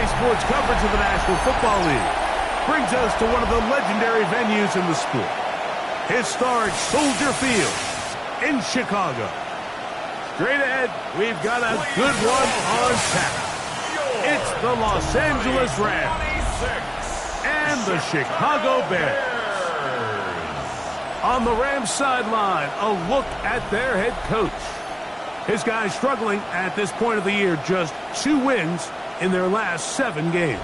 Today's sports coverage of the National Football League brings us to one of the legendary venues in the sport. Historic Soldier Field in Chicago. Straight ahead, we've got a good one on tap. It's the Los Angeles Rams and the Chicago Bears. On the Rams sideline, a look at their head coach. His guys struggling at this point of the year, just 2 wins in their last 7 games.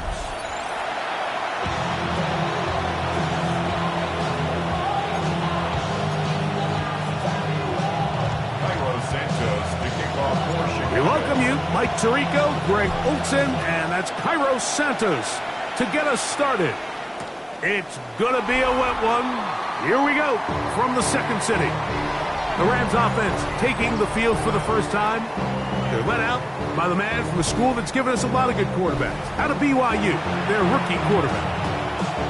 We welcome you, Mike Tirico, Greg Olson, and that's Cairo Santos to get us started. It's going to be a wet one. Here we go from the second city. The Rams offense taking the field for the first time. They're led out by the man from a school that's given us a lot of good quarterbacks. Out of BYU, their rookie quarterback.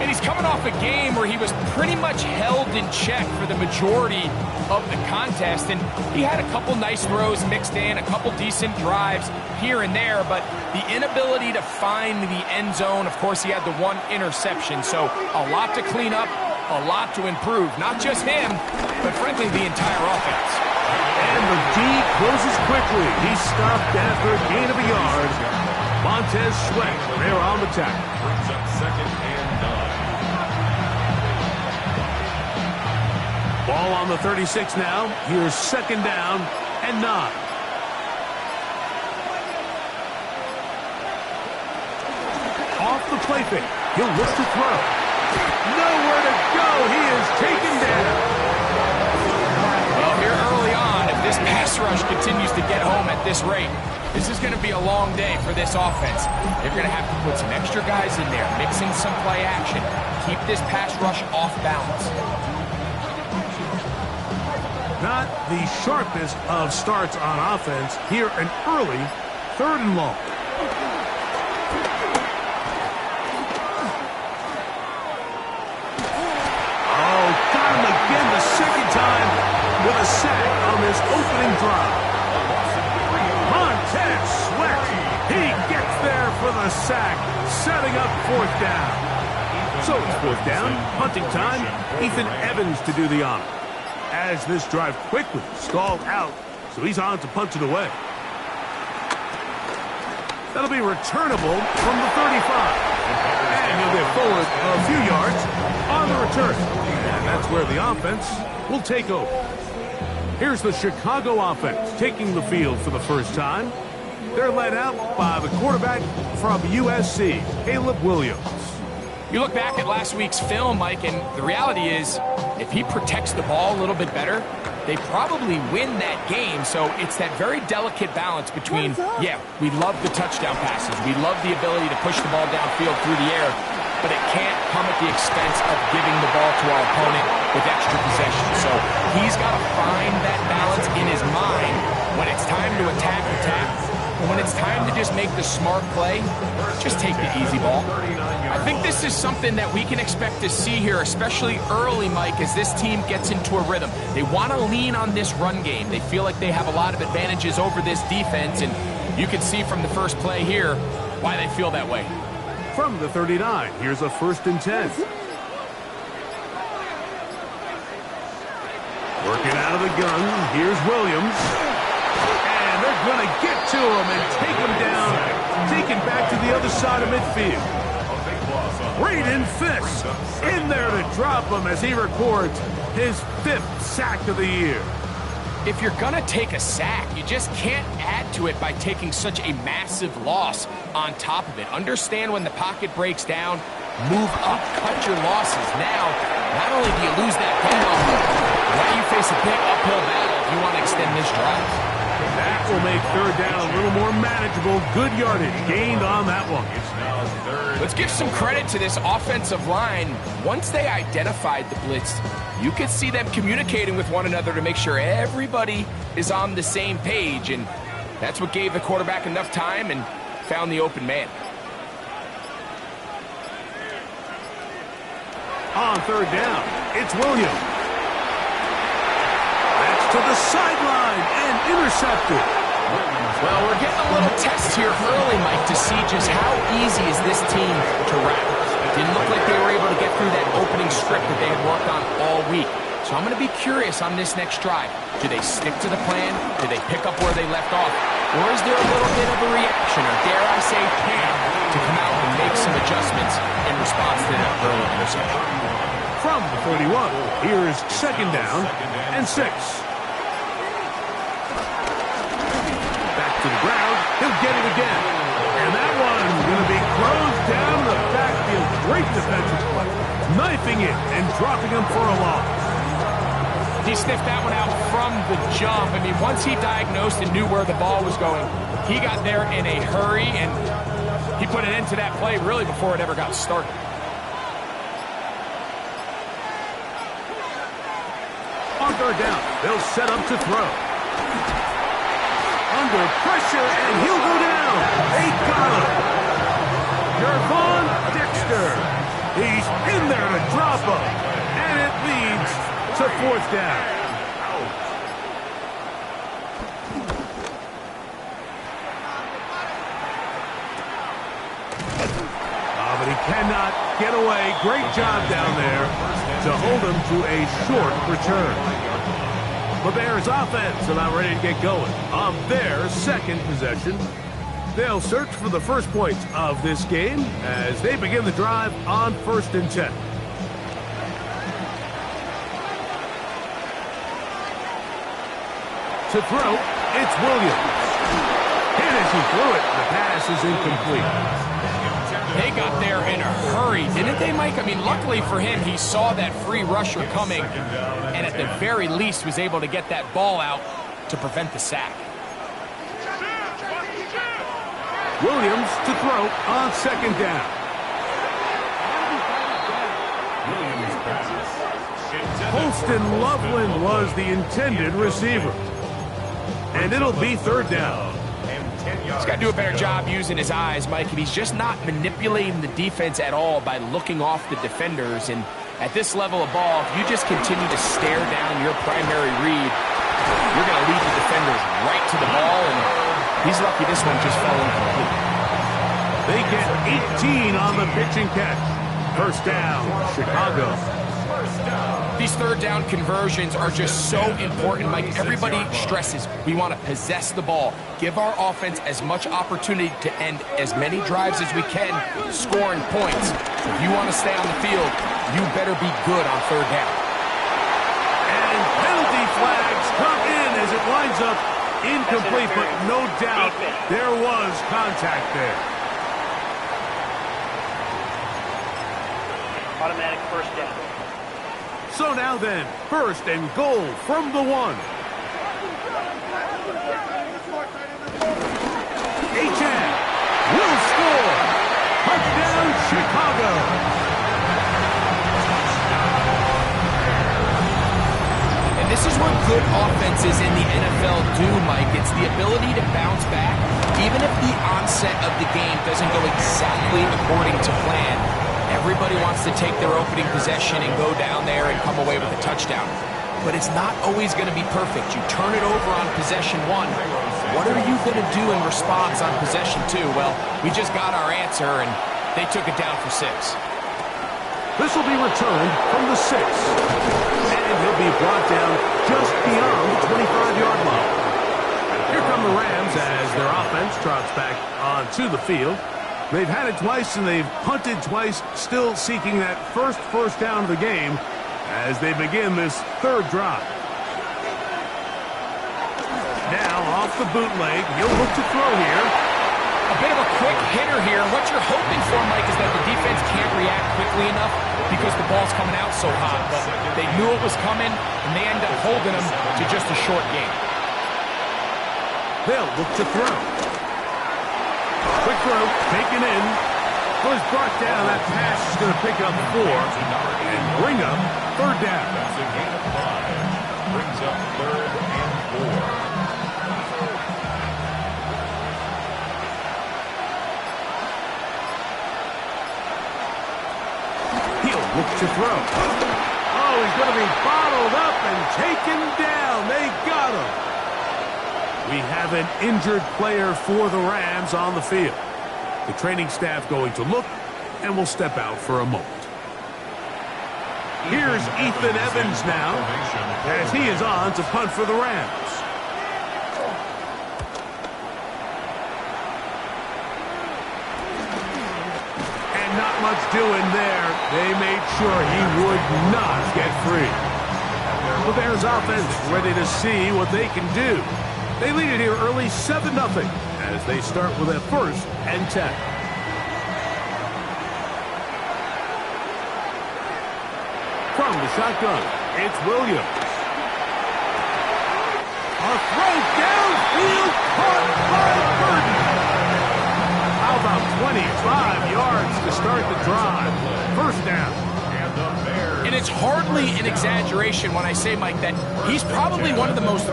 And he's coming off a game where he was pretty much held in check for the majority of the contest. And he had a couple nice throws mixed in, a couple decent drives here and there. But the inability to find the end zone, of course, he had the 1 interception. So a lot to clean up, a lot to improve. Not just him, but frankly, the entire offense. And the D closes quickly. He's stopped after a gain of a yard. Montez Sweat there on the tackle. Brings up 2nd and 9. Ball on the 36 now. Here's 2nd down and 9. Off the play fake. He'll look to throw. Nowhere to go. He is taken down. Well, here early on, if this pass rush continues to get home at this rate, this is going to be a long day for this offense. They're going to have to put some extra guys in there, mixing some play action, keep this pass rush off balance. Not the sharpest of starts on offense. Here an early 3rd and long. Oh, got him again the 2nd time with a sack on this opening drive. Montez Sweat. He gets there for the sack, setting up 4th down. So it's 4th down, punting time. Ethan Evans to do the honor. As this drive quickly stalled out, so he's on to punch it away. That'll be returnable from the 35. And he'll get forward a few yards on the return. And that's where the offense will take over. Here's the Chicago offense taking the field for the first time. They're led out by the quarterback from USC, Caleb Williams. You look back at last week's film, Mike, and the reality is, if he protects the ball a little bit better, they probably win that game. So it's that very delicate balance between, yeah, we love the touchdown passes. We love the ability to push the ball downfield through the air, but it can't come at the expense of giving the ball to our opponent with extra possession. So he's got to find that balance in his mind when it's time to attack. And when it's time to just make the smart play, just take the easy ball. I think this is something that we can expect to see here, especially early, Mike, as this team gets into a rhythm. They want to lean on this run game. They feel like they have a lot of advantages over this defense, and you can see from the first play here why they feel that way. From the 39, here's a 1st and 10. Working out of the gun, here's Williams. And they're going to get to him and take him down, taken back to the other side of midfield. Braden Fisk in there to drop him as he records his 5th sack of the year. If you're going to take a sack, you just can't add to it by taking such a massive loss on top of it. Understand when the pocket breaks down, move up, cut your losses. Now, not only do you lose that football, now you face a big uphill battle if you want to extend this drive. That will make 3rd down a little more manageable. Good yardage gained on that one. Let's give some credit to this offensive line. Once they identified the blitz, you could see them communicating with one another to make sure everybody is on the same page, and that's what gave the quarterback enough time and found the open man. On 3rd down, it's Williams. That's to the sideline and intercepted. Well, we're getting getting a little test here early, Mike, to see just how easy is this team to wrap. Didn't look like they were able to get through that opening script that they had worked on all week. So I'm going to be curious on this next drive. Do they stick to the plan? Do they pick up where they left off? Or is there a little bit of a reaction, or dare I say can, to come out and make some adjustments in response to that early interception? From the 31, here's second down and 6. Back to the ground. He'll get it again. And that one's going to be closed down the backfield. Great defensive play. Knifing it and dropping him for a loss. He sniffed that one out from the jump. I mean, once he diagnosed and knew where the ball was going, he got there in a hurry, and he put an end to that play really before it ever got started. On third down, they'll set up to throw. Under pressure, and he'll go down. They got him. Gervon Dexter. He's in there to drop him. And it leads to fourth down. But he cannot get away. Great job down there to hold him to a short return. The Bears offense about ready to get going on their second possession. They'll search for the first points of this game as they begin the drive on 1st and 10. To throw, it's Williams. Hit as he threw it. The pass is incomplete. They got there in a hurry, didn't they, Mike? I mean, luckily for him, he saw that free rusher coming and at the very least was able to get that ball out to prevent the sack. Williams to throw on second down. Holston Loveland was the intended receiver. And it'll be third down. He's got to do a better job using his eyes, Mike, and he's just not manipulating the defense at all by looking off the defenders. And at this level of ball, if you just continue to stare down your primary read, you're going to lead the defenders right to the ball, and he's lucky this one just fell incomplete. They get 18 on the pitch and catch. First down, Chicago. These third down conversions are just so important, Mike. Everybody stresses we want to possess the ball, give our offense as much opportunity to end as many drives as we can, scoring points. If you want to stay on the field, you better be good on third down. And penalty flags come in as it winds up incomplete, but no doubt there was contact there. Automatic first down. So now then, 1st and goal from the 1. Achane will score. Touchdown, Chicago. And this is what good offenses in the NFL do, Mike. It's the ability to bounce back, even if the onset of the game doesn't go exactly according to plan. Everybody wants to take their opening possession and go down there and come away with a touchdown. But it's not always going to be perfect. You turn it over on possession 1. What are you going to do in response on possession 2? Well, we just got our answer, and they took it down for 6. This will be returned from the 6. And he'll be brought down just beyond the 25-yard line. Here come the Rams as their offense trots back onto the field. They've had it twice, and they've punted twice, still seeking that first down of the game as they begin this third drive. Now, off the bootleg, he'll look to throw here. A bit of a quick hitter here. What you're hoping for, Mike, is that the defense can't react quickly enough because the ball's coming out so hot. But they knew it was coming, and they end up holding them to just a short game. They'll look to throw. Quick throw, taken in, was brought down. That pass is going to pick up 4 and bring up third down. That's a gain of 5. Brings up 3rd and 4. He'll look to throw. Oh, he's going to be bottled up and taken down. They got him. We have an injured player for the Rams on the field. The training staff going to look and will step out for a moment. Here's Ethan Evans now as he is on to punt for the Rams. And not much doing there. They made sure he would not get free. The Bears offense ready to see what they can do. They lead it here early 7-0 as they start with a 1st and 10. From the shotgun, it's Williams. A throw downfield caught by Burton. How about 25 yards to start the drive? 1st down. And it's hardly an exaggeration when I say, Mike, that he's probably one of the most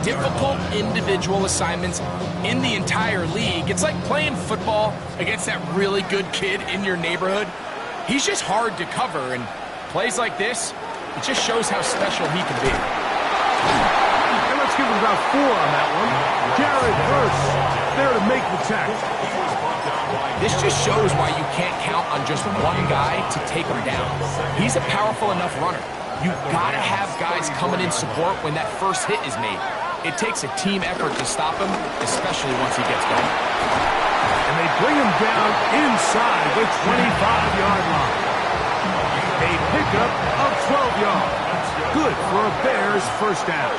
difficult individual assignments in the entire league. It's like playing football against that really good kid in your neighborhood. He's just hard to cover, and plays like this, it just shows how special he can be. And let's give him about 4 on that one. Jared Verse there to make the tackle. This just shows why you can't count on just one guy to take him down. He's a powerful enough runner. You've got to have guys coming in support when that first hit is made. It takes a team effort to stop him, especially once he gets going. And they bring him down inside the 25-yard line. A pickup of 12 yards. Good for a Bears 1st down.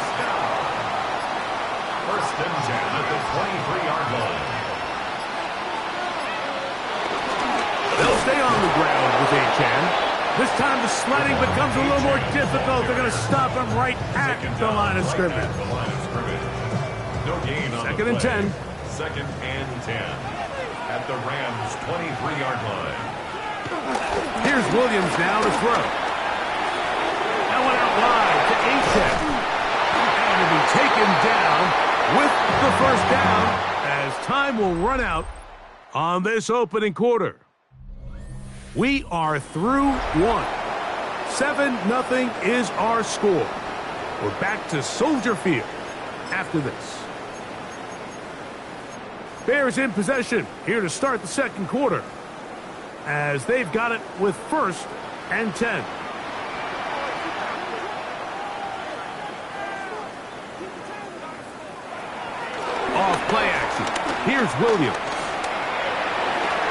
1st and 10 at the 23-yard line. They'll stay on the ground with Achan. This time the sledding becomes a little more difficult. They're going to stop him right at the line of scrimmage. No gain on 2nd and 10. 2nd and 10 at the Rams 23-yard line. Here's Williams now to throw. That one out wide to Achan. And to be taken down with the 1st down as time will run out on this opening quarter. We are through 1. 7-0 is our score. We're back to Soldier Field after this. Bears in possession here to start the 2nd quarter as they've got it with 1st and 10. Off play action. Here's Williams.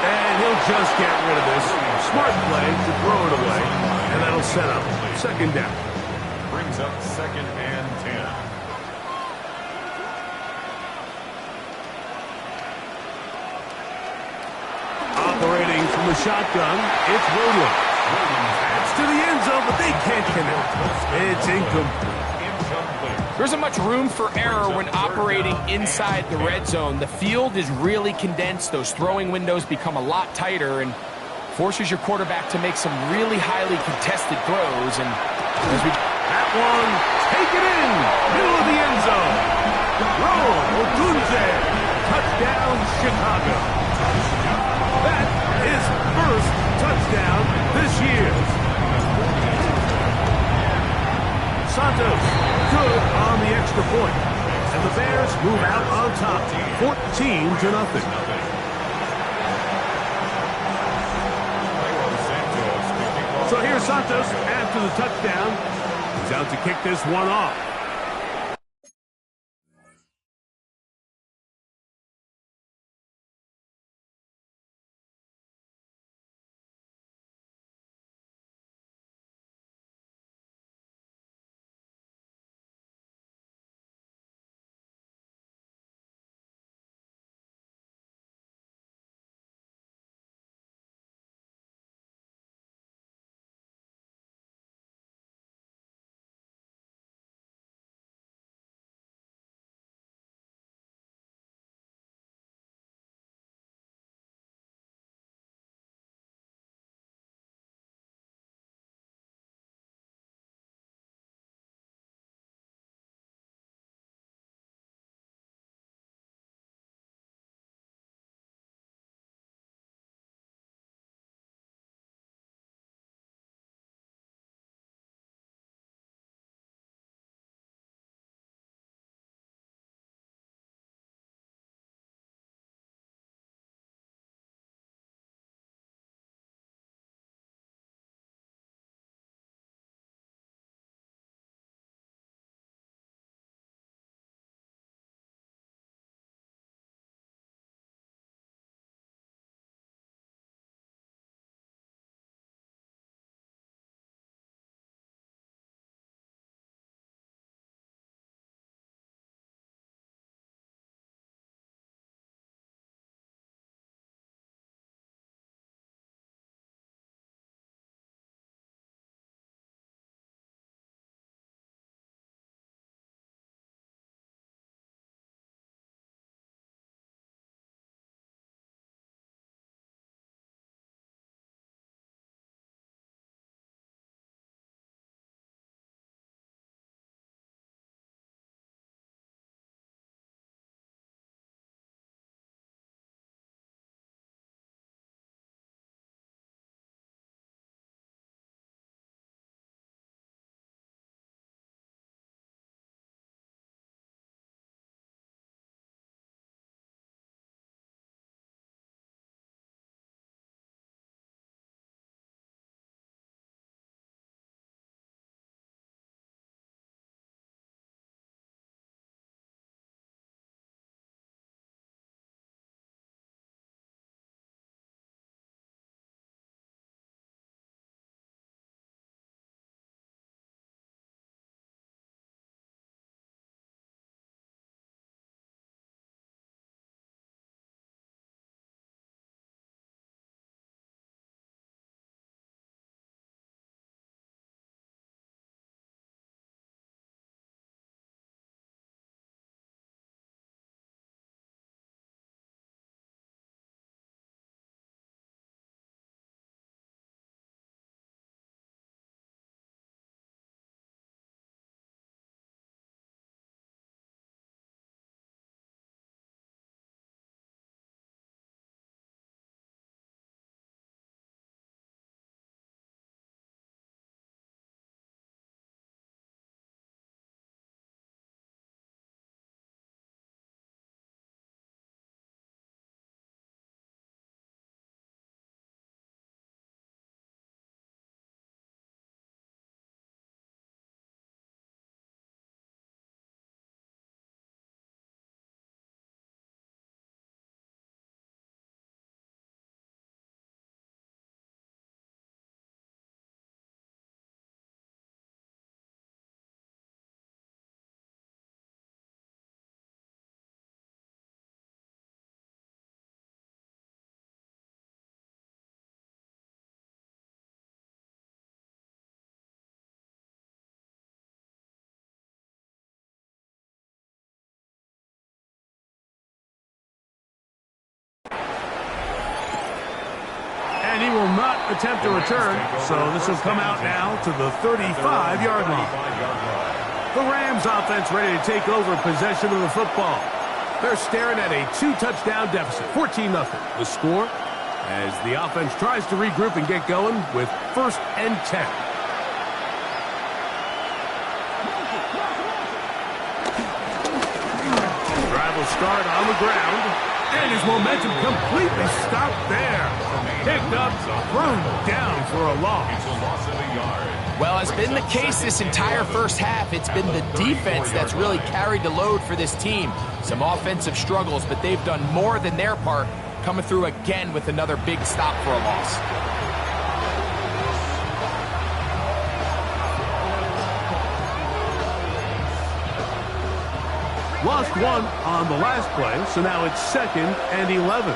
And he'll just get rid of this. Smart play to throw it away. And that'll set up 2nd down. Brings up 2nd and 10. Operating from the shotgun, it's Williams. Pass to the end zone, but they can't connect. It's incomplete. There isn't much room for error when operating inside the red zone. The field is really condensed. Those throwing windows become a lot tighter and forces your quarterback to make some really highly contested throws. And that one, take it in, middle of the end zone. Roll, Ogunze, touchdown, Chicago. That is 1st touchdown this year. Santos, good on the extra point. And the Bears move out on top, 14-0. So here's Santos after the touchdown. He's out to kick this one off. attempt to return, so this will come out now to the 35-yard line. The Rams offense ready to take over possession of the football. They're staring at a 2-touchdown deficit, 14-0. The score as the offense tries to regroup and get going with 1st and 10. Drive will start on the ground, and his momentum completely stopped there. Picked up, thrown down for a loss. Well, as been the case this entire first half, it's been the defense that's really carried the load for this team. Some offensive struggles, but they've done more than their part, coming through again with another big stop for a loss. Lost one on the last play, so now it's 2nd and 11.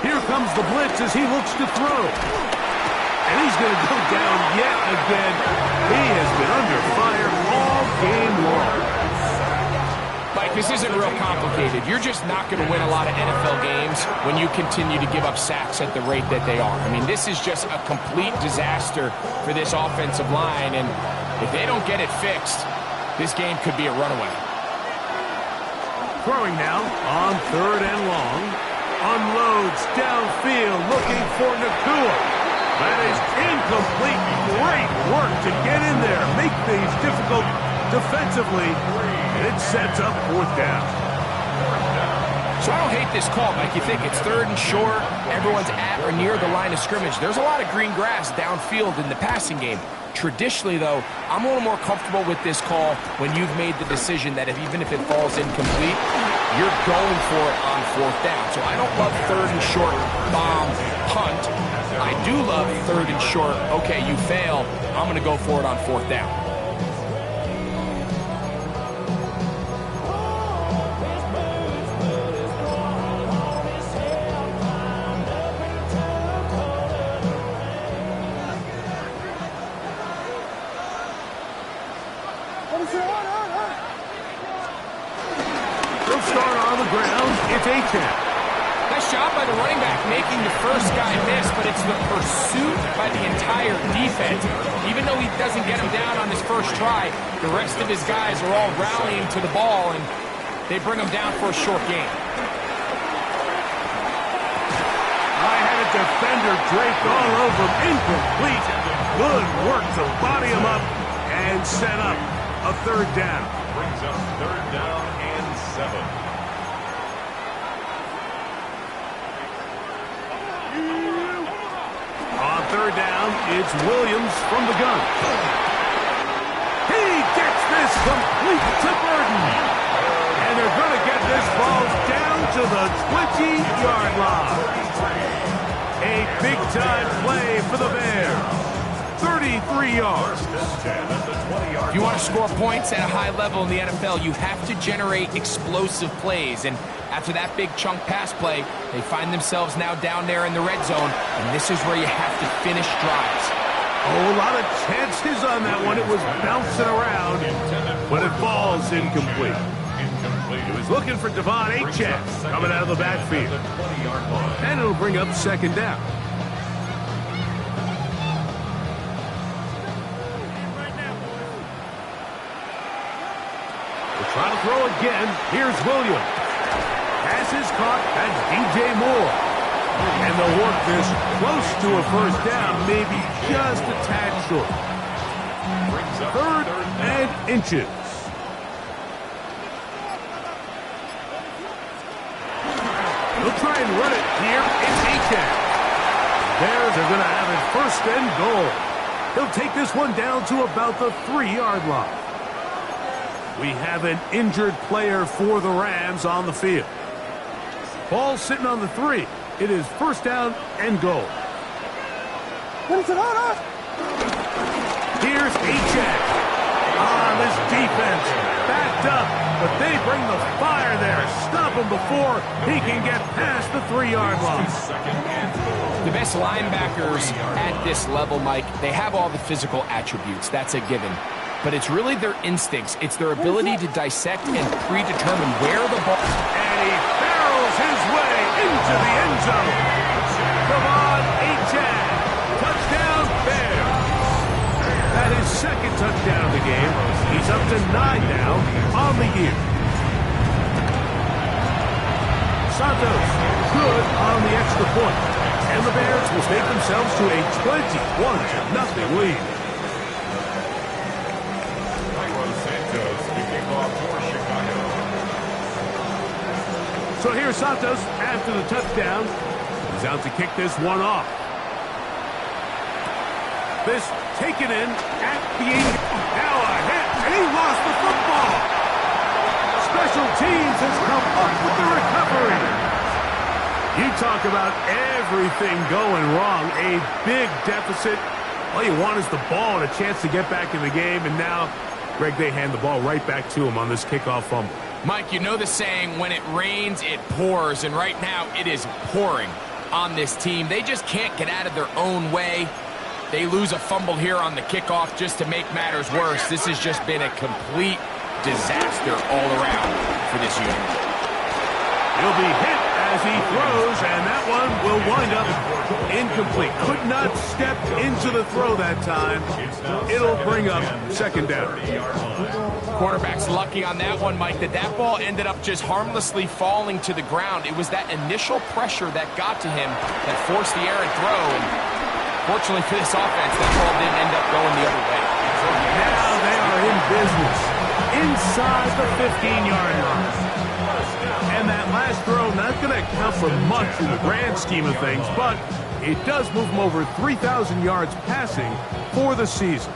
Here comes the blitz as he looks to throw. And he's going to go down yet again. He has been under fire all game long. Mike, this isn't real complicated. You're just not going to win a lot of NFL games when you continue to give up sacks at the rate that they are. I mean, this is just a complete disaster for this offensive line, and if they don't get it fixed, this game could be a runaway. Throwing now on 3rd and long. Unloads downfield looking for Nakua. That is incomplete. Great work to get in there. Make things difficult defensively. And it sets up 4th down. So I don't hate this call, Mike. You think it's 3rd and short. Everyone's at or near the line of scrimmage. There's a lot of green grass downfield in the passing game. Traditionally, though, I'm a little more comfortable with this call when you've made the decision that even if it falls incomplete, you're going for it on 4th down. So I don't love 3rd and short, bomb, punt. I do love 3rd and short, okay, you fail, I'm going to go for it on 4th down. They'll start on the ground. It's A-10. Nice job by the running back making the first guy miss, but it's the pursuit by the entire defense. Even though he doesn't get him down on his first try, the rest of his guys are all rallying to the ball, and they bring him down for a short gain. I had a defender draped all over him. Incomplete. Good work to body him up and set up a 3rd down. Brings up 3rd down and 7. On 3rd down, it's Williams from the gun. He gets this complete to Burton. And they're going to get this ball down to the 20-yard line. A big-time play for the Bears. 33 yards. If you want to score points at a high level in the NFL, you have to generate explosive plays. And after that big chunk pass play, they find themselves now down there in the red zone, and this is where you have to finish drives. Oh, a lot of chances on that one. It was bouncing around, but it falls incomplete. He was looking for Devon Achane coming out of the backfield. And it'll bring up 2nd down. Trying to throw again. Here's Williams. Pass is caught. That's DJ Moore. And they'll work this close to a 1st down, maybe just a tad short. 3rd and inches. They'll try and run it here. It's Achane. Bears are going to have it 1st and goal. He'll take this one down to about the 3-yard line. We have an injured player for the Rams on the field. Ball sitting on the 3. It is 1st down and goal. Here's Achane. This defense backed up, but they bring the fire there. Stop him before he can get past the 3-yard line. The best linebackers at this level, Mike, they have all the physical attributes. That's a given. But it's really their instincts. It's their ability to dissect and predetermine where the ball... And he barrels his way into the end zone. Come on, Achan. Touchdown, Bears. That is second touchdown of the game. He's up to 9 now on the year. Santos, good on the extra point. And the Bears will take themselves to a 21-0 lead. Santos kicking off for Chicago. So here's Santos after the touchdown. He's out to kick this one off. This taken in at the 80. Now a hit, and he lost the football. Special teams has come up with the recovery. You talk about everything going wrong. A big deficit. All you want is the ball and a chance to get back in the game, and now, Greg, they hand the ball right back to him on this kickoff fumble. Mike, you know the saying, when it rains, it pours, and right now it is pouring on this team. They just can't get out of their own way. They lose a fumble here on the kickoff just to make matters worse. This has just been a complete disaster all around for this unit. He'll be hit as he throws, and that one will wind up incomplete. Could not step into the throw that time. It'll bring up second down. Quarterback's lucky on that one, Mike, that ball ended up just harmlessly falling to the ground. It was that initial pressure that got to him that forced the errant throw, and fortunately for this offense, that ball didn't end up going the other way. Now they are in business inside the 15-yard line. And that last throw not going to count for much in the grand scheme of things, but it does move him over 3,000 yards passing for the season.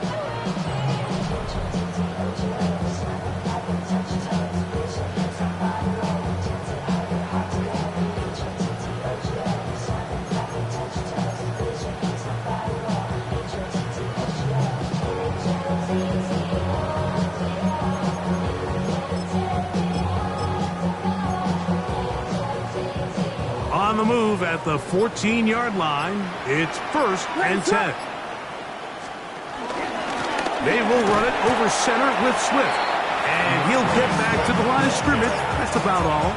On the move at the 14-yard line, it's 1st and 10. They will run it over center with Swift. And he'll get back to the line of scrimmage. That's about all.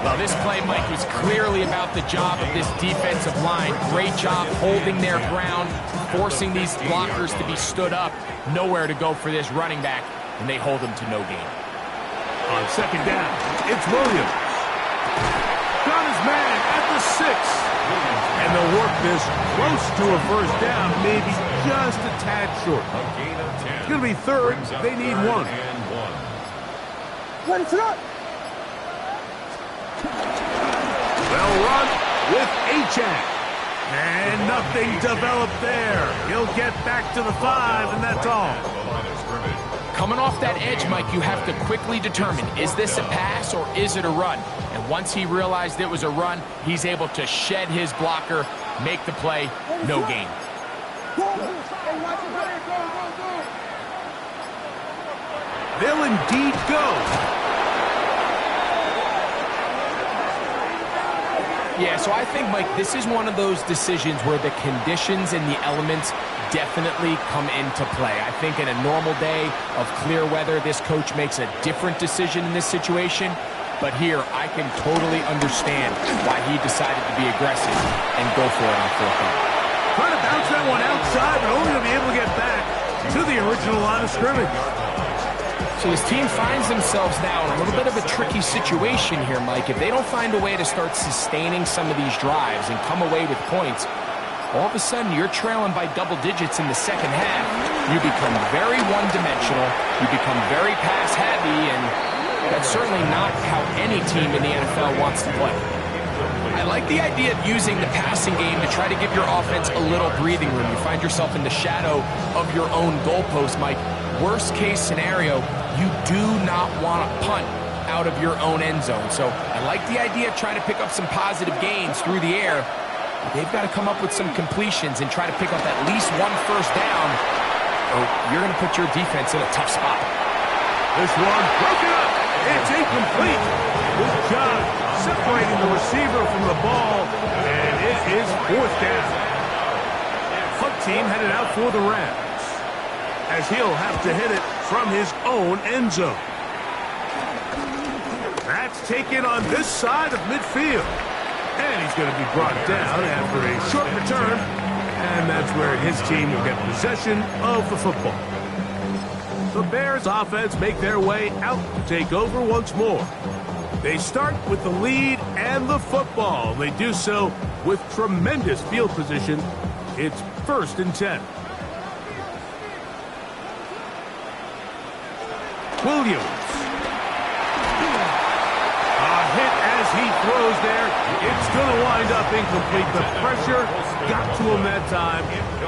Well, this play, Mike, was clearly about the job of this defensive line. Great job holding their ground, forcing these blockers to be stood up. Nowhere to go for this running back, and they hold him to no gain. On second down, it's Williams. Got his man at the 6. And they'll work this close to a first down, maybe just a tad short. It's going to be 3rd. They need 1. Ready to run. They'll run with Achan. And nothing developed there. He'll get back to the 5, and that's all. Coming off that edge, Mike, you have to quickly determine, is this a pass or is it a run? And once he realized it was a run, he's able to shed his blocker, make the play, no gain. They'll indeed go. Yeah, so I think, Mike, this is one of those decisions where the conditions and the elements definitely come into play. I think in a normal day of clear weather, this coach makes a different decision in this situation. But here, I can totally understand why he decided to be aggressive and go for it on 4th down. Trying to bounce that one outside, but only to be able to get back to the original line of scrimmage. So this team finds themselves now in a little bit of a tricky situation here, Mike. If they don't find a way to start sustaining some of these drives and come away with points, all of a sudden you're trailing by double digits in the second half. You become very one-dimensional. You become very pass-heavy, and that's certainly not how any team in the NFL wants to play. I like the idea of using the passing game to try to give your offense a little breathing room. You find yourself in the shadow of your own goalpost, Mike. Worst case scenario, you do not want to punt out of your own end zone. So I like the idea of trying to pick up some positive gains through the air. But they've got to come up with some completions and try to pick up at least 1 first down, or you're going to put your defense in a tough spot. This one broken up. It's incomplete. Good job separating the receiver from the ball, and it is 4th down. Punt team headed out for the Rams, as he'll have to hit it from his own end zone. That's taken on this side of midfield. And he's going to be brought down after a short return. And that's where his team will get possession of the football. The Bears offense make their way out to take over once more. They start with the lead and the football. They do so with tremendous field position. It's 1st and 10. Williams. A hit as he throws there. It's going to wind up incomplete. The pressure got to him that time,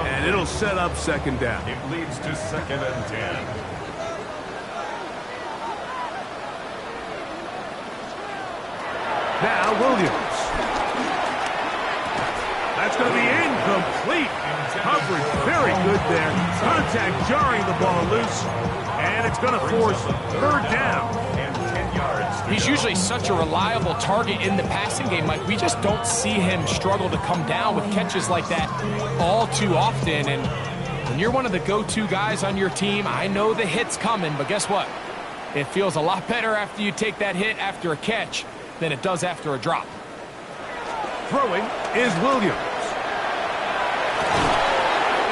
and it'll set up 2nd down. It leads to 2nd and 10. Now Williams. That's going to be incomplete. Coverage very good there. Contact jarring the ball loose. And it's going to force 3rd down. And 10 yards. He's usually such a reliable target in the passing game, Mike. We just don't see him struggle to come down with catches like that all too often. And when you're one of the go-to guys on your team, I know the hit's coming, but guess what? It feels a lot better after you take that hit after a catch than it does after a drop. Throwing is Williams.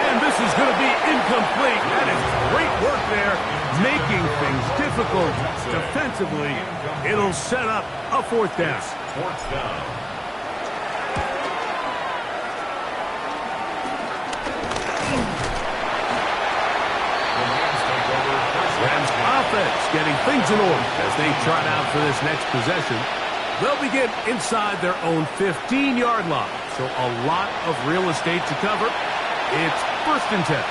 And this is going to be incomplete. That is great work there, making things difficult defensively. It'll set up a 4th down. 4th down. Rams offense getting things in order as they trot out for this next possession. They'll begin inside their own 15-yard line, so a lot of real estate to cover. It's 1st and 10.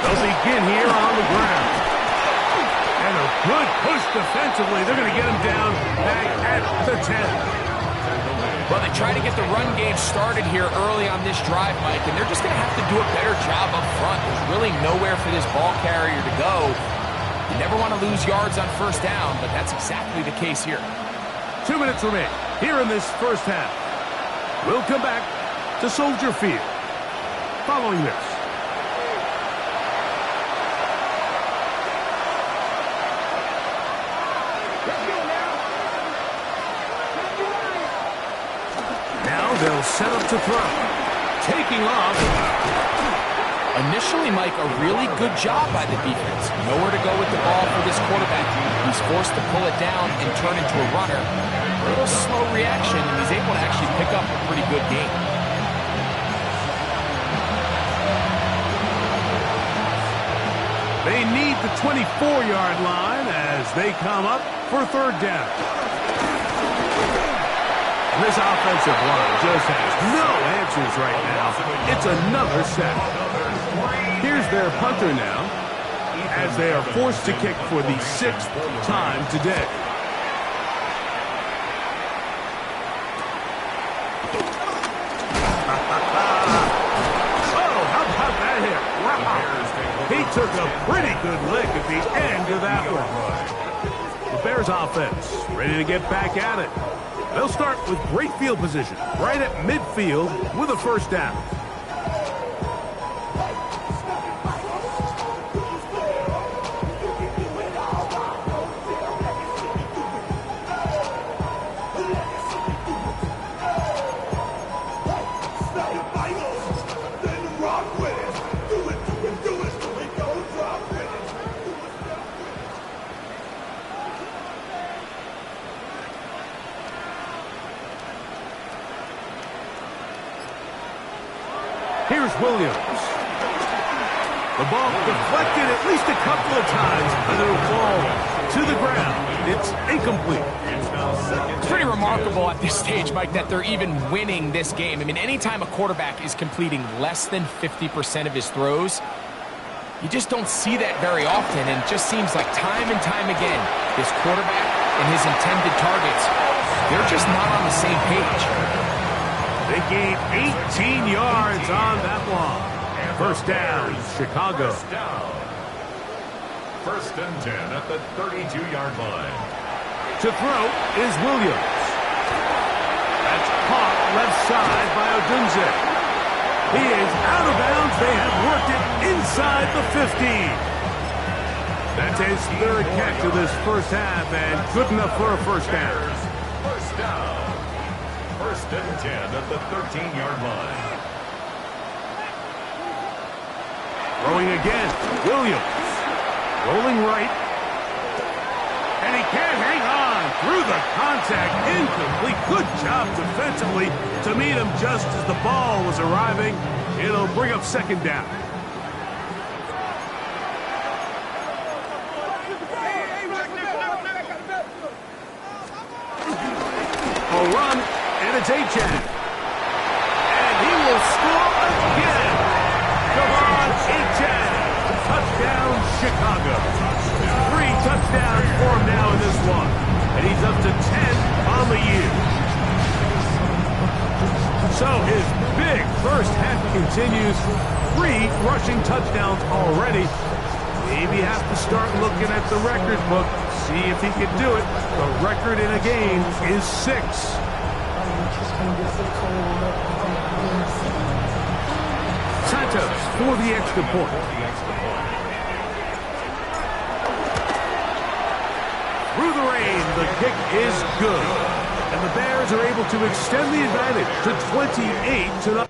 They'll begin here on the ground. And a good push defensively. They're going to get him down back at the 10. Well, they try to get the run game started here early on this drive, Mike, and they're just going to have to do a better job up front. There's really nowhere for this ball carrier to go. You never want to lose yards on 1st down, but that's exactly the case here. 2 minutes remain here in this 1st half. We'll come back to Soldier Field following this. They'll set up to throw. Taking off. Initially, Mike, a really good job by the defense. Nowhere to go with the ball for this quarterback. He's forced to pull it down and turn into a runner. A little slow reaction, and he's able to actually pick up a pretty good game. They need the 24-yard line as they come up for 3rd down. This offensive line just has no answers right now. It's another sack. Here's their punter now as they are forced to kick for the 6th time today. Oh, how about that hit? Wow. He took a pretty good lick at the end of that one. The Bears offense ready to get back at it. They'll start with great field position right at midfield with a 1st down. Here's Williams. The ball deflected at least a couple of times, and it'll fall to the ground. It's incomplete. It's pretty remarkable at this stage, Mike, that they're even winning this game. I mean, anytime a quarterback is completing less than 50% of his throws, you just don't see that very often, and it just seems like time and time again, this quarterback and his intended targets, they're just not on the same page. They gained 18 yards on that one. 1st down, Chicago. First and 10 at the 32-yard line. To throw is Williams. That's caught left side by Odunze. He is out of bounds. They have worked it inside the 15. That's his third catch of this first half, and good enough for a first down. First down. First and 10 at the 13-yard line. Throwing again, Williams. Rolling right. And he can't hang on. Through the contact, incomplete. Good job defensively to meet him just as the ball was arriving. It'll bring up second down. A run, and it's Achan. And he will score again. Come on, Achan. Touchdown, Chicago. 3 touchdowns for him now in this one. And he's up to 10 on the year. So his big first half continues. 3 rushing touchdowns already. Maybe have to start looking at the record book. See if he can do it. The record in a game is 6. Santos for the extra point. Through the rain, the kick is good. And the Bears are able to extend the advantage to 28-0.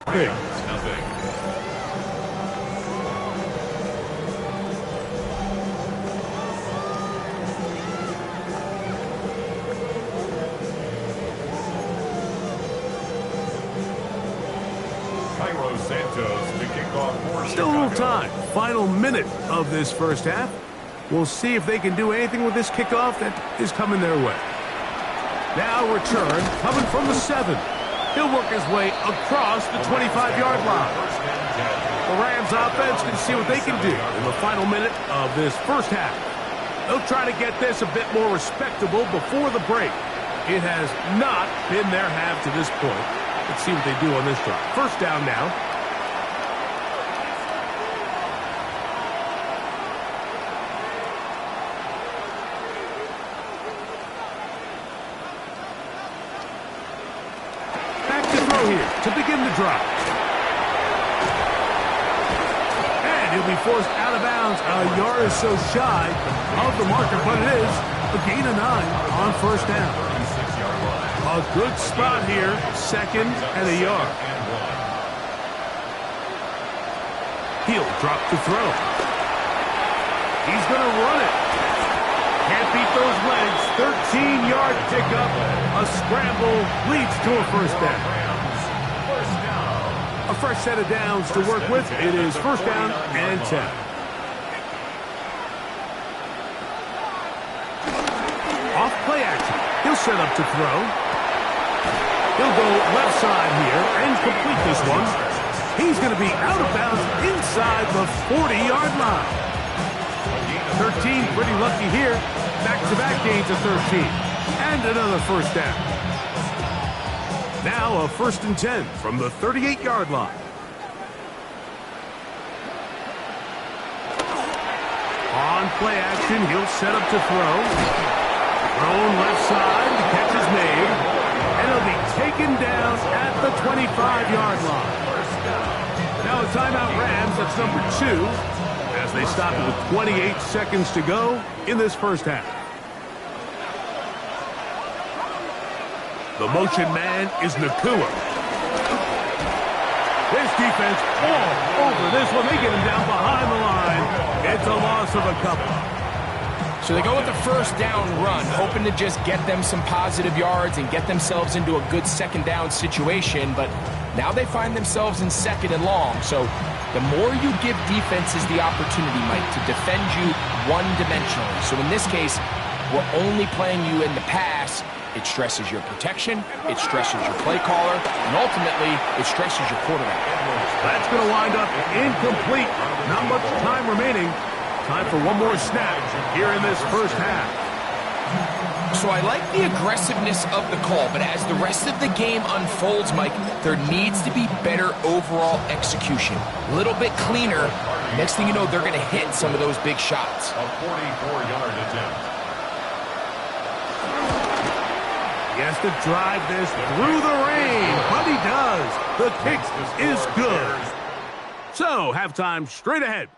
Nothing. Santos to kick off for Still a little time. Final minute of this first half. We'll see if they can do anything with this kickoff that is coming their way. Now return coming from the 7. He'll work his way across the 25-yard line. The Rams offense can see what they can do in the final minute of this first half. They'll try to get this a bit more respectable before the break. It has not been their half to this point. Let's see what they do on this drive. First down now. Back to throw here to begin the drive. And he'll be forced out of bounds a yard or so shy of the marker, but it is a gain of 9 on first down. A good spot here, 2nd and a yard. He'll drop to throw. He's going to run it. Can't beat those legs. 13-yard pickup. A scramble leads to a first down. A fresh set of downs to work with. It is first down and 10. Off play action. He'll set up to throw. He'll go left side here and complete this one. He's going to be out of bounds inside the 40-yard line. 13, pretty lucky here. Back-to-back gains of 13. And another first down. Now a 1st and 10 from the 38-yard line. On play action, he'll set up to throw. Thrown left side, the catch is made. And he'll be taken down at the 25-yard line. Now a timeout Rams, that's number 2, as they stop it with 28 seconds to go in this first half. The motion man is Nakua. This defense all over this one. They get him down behind the line. It's a loss of a couple. So they go with the first down run, hoping to just get them some positive yards and get themselves into a good second down situation, but now they find themselves in 2nd and long. So the more you give defenses the opportunity, Mike, to defend you one-dimensionally. So in this case, we're only playing you in the pass. It stresses your protection, it stresses your play caller, and ultimately, it stresses your quarterback. That's going to wind up incomplete. Not much time remaining. Time for one more snap here in this first half. So I like the aggressiveness of the call, but as the rest of the game unfolds, Mike, there needs to be better overall execution. A little bit cleaner. Next thing you know, they're going to hit some of those big shots. A 44-yard attempt. He has to drive this through the rain, but he does. The kick is good. So, halftime straight ahead.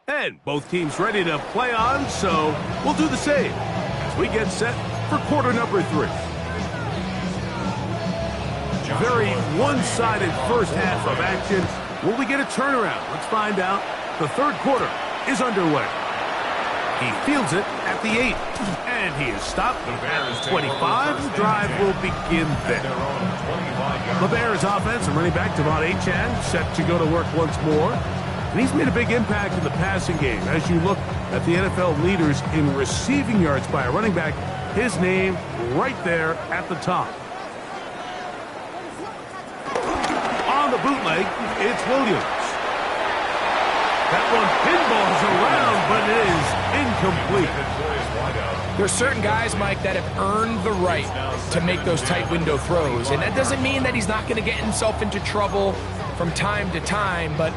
And both teams ready to play on, so we'll do the same as we get set for quarter number 3. Very one-sided first half of action. Will we get a turnaround? Let's find out. The third quarter is underway. He fields it at the 8, and he is stopped at the 25. The drive will begin there. The Bears offense and running back Devon Achane set to go to work once more. And he's made a big impact in the passing game. As you look at the NFL leaders in receiving yards by a running back, his name right there at the top. On the bootleg, it's Williams. That one pinballs around, but it is incomplete. There's certain guys, Mike, that have earned the right to make those tight window throws. And that doesn't mean that he's not going to get himself into trouble from time to time, but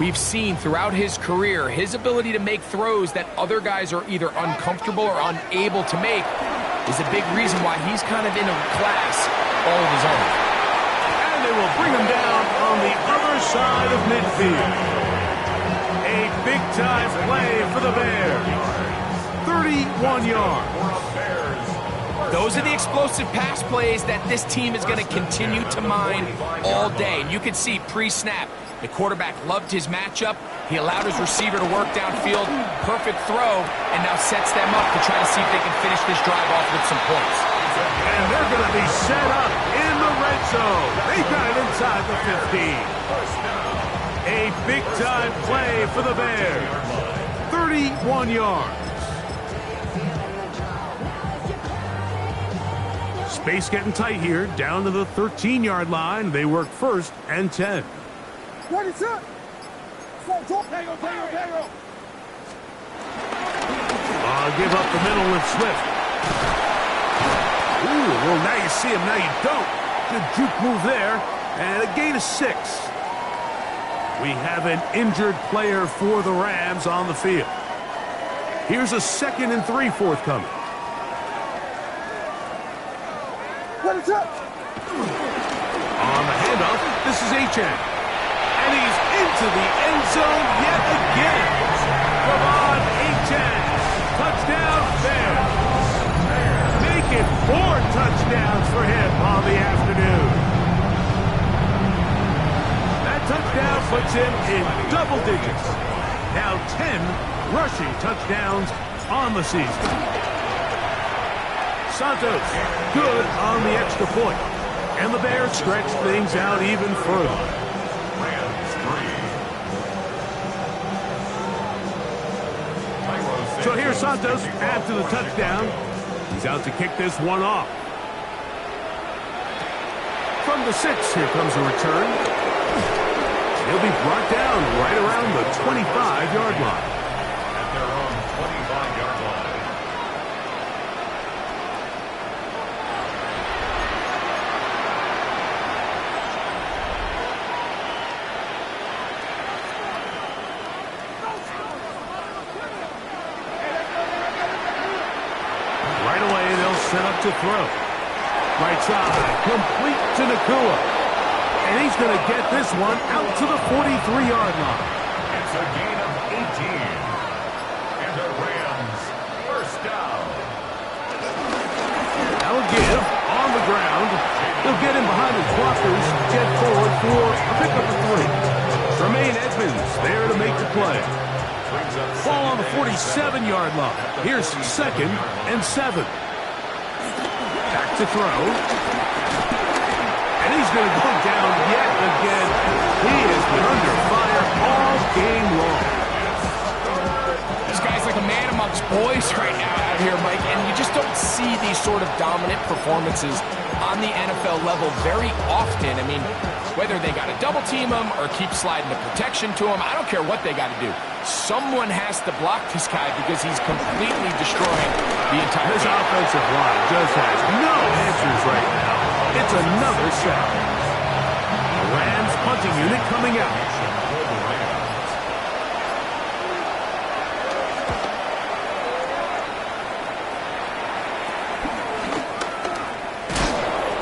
we've seen throughout his career his ability to make throws that other guys are either uncomfortable or unable to make is a big reason why he's kind of in a class all of his own. And they will bring him down on the other side of midfield. A big-time play for the Bears. 31 yards. Those are the explosive pass plays that this team is going to continue to mine all day. And you can see pre-snap, the quarterback loved his matchup. He allowed his receiver to work downfield. Perfect throw, and now sets them up to try to see if they can finish this drive off with some points. And they're going to be set up in the red zone. They got it inside the 15. A big-time play for the Bears. 31 yards. Space getting tight here, down to the 13-yard line. They work 1st and 10. Ready, set. Give up the middle with Swift. Ooh, well, now you see him, now you don't. Good juke move there, and a gain of 6. We have an injured player for the Rams on the field. Here's a 2nd and 3 forthcoming. Ready, set. On the handoff, this is Achane. And he's into the end zone yet again. Come on, Achane. Touchdown, Bears. Make it 4 touchdowns for him on the afternoon. That touchdown puts him in double digits. Now 10 rushing touchdowns on the season. Santos, good on the extra point. And the Bears stretch things out even further. So here's Santos after the touchdown. He's out to kick this one off. From the 6, here comes a return. He'll be brought down right around the 25-yard line. At their own 25-yard line. Set up to throw. Right side, complete to Nakua. And he's going to get this one out to the 43-yard line. It's a gain of 18. And the Rams, 1st down. Now a give on the ground. He'll get him behind his blockers, get forward for a pickup of 3. Tremaine Edmonds there to make the play. Ball on the 47-yard line. Here's 2nd and 7. Back to throw. And he's going to go down yet again. He has been under fire all game long. This guy's like a man amongst boys right now out here, Mike, and you just don't see these sort of dominant performances on the NFL level very often. I mean, whether they got to double team him or keep sliding the protection to him, I don't care what they got to do. Someone has to block this guy because he's completely destroying the entire This game. offensive line just has no answers right now. It's another sack. The Rams punting unit coming out.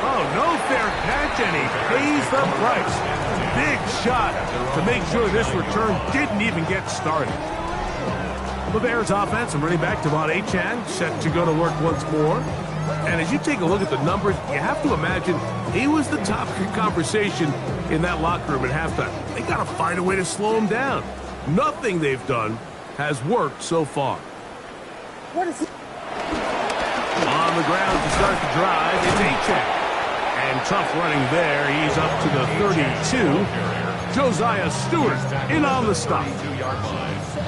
Oh, no fair catch, and he pays the price. Big shot to make sure this return didn't even get started. The Bears offense and running back Devon Achane set to go to work once more. And as you take a look at the numbers, you have to imagine he was the top conversation in that locker room at halftime. They got to find a way to slow him down. Nothing they've done has worked so far. What is it? On the ground to start the drive, it's Achane. And tough running there. He's up to the 32. Josiah Stewart in on the stop.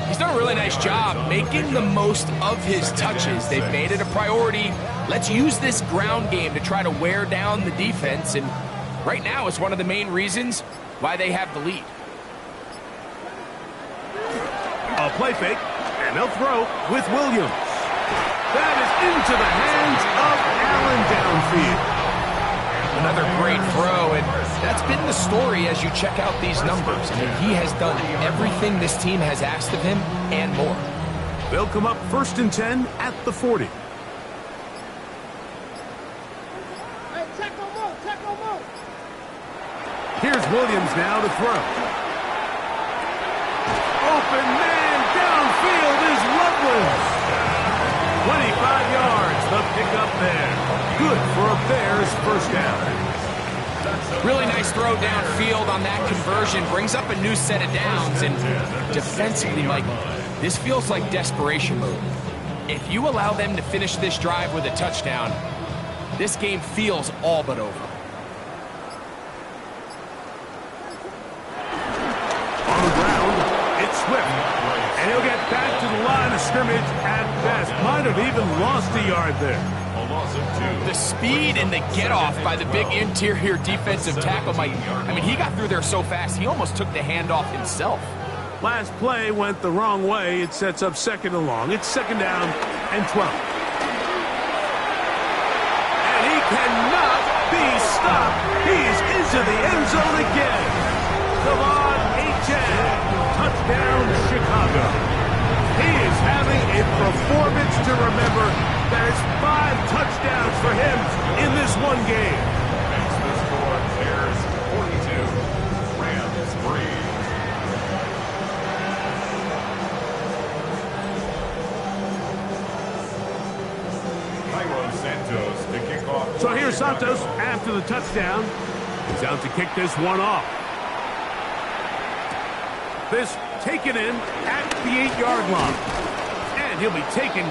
He's done a really nice job making the most of his touches. They've made it a priority. Let's use this ground game to try to wear down the defense. And right now, it's one of the main reasons why they have the lead. A play fake, and they'll throw with Williams. That is into the hands of Allen downfield. Another great throw, and that's been the story as you check out these numbers. I mean, he has done everything this team has asked of him and more. They'll come up 1st and 10 at the 40. Hey, check no more, check no more. Here's Williams now to throw. Open man downfield is Loveland. 25 yards, the pickup there. good for a Bears first down. Really nice throw downfield on that conversion. Brings up a new set of downs. And defensively, Mike, this feels like desperation mode. If you allow them to finish this drive with a touchdown, this game feels all but over. On the ground, it's Swift. And he'll get back to the line of scrimmage at best. Might have even lost a yard there. The speed and the get-off by the big interior defensive tackle, Mike. I mean, he got through there so fast, he almost took the handoff himself. Last play went the wrong way. It sets up second and long. It's second down and 12. And he cannot be stopped. He's into the end zone again. Come on, touchdown, Chicago. He is having a performance to remember. That is 5 touchdowns for him in this one game. Makes the score Bears 42, Rams 3. Cairo Santos to kick off. So here's Santos after the touchdown. He's out to kick this one off. This taken in at the 8-yard line. And he'll be taken.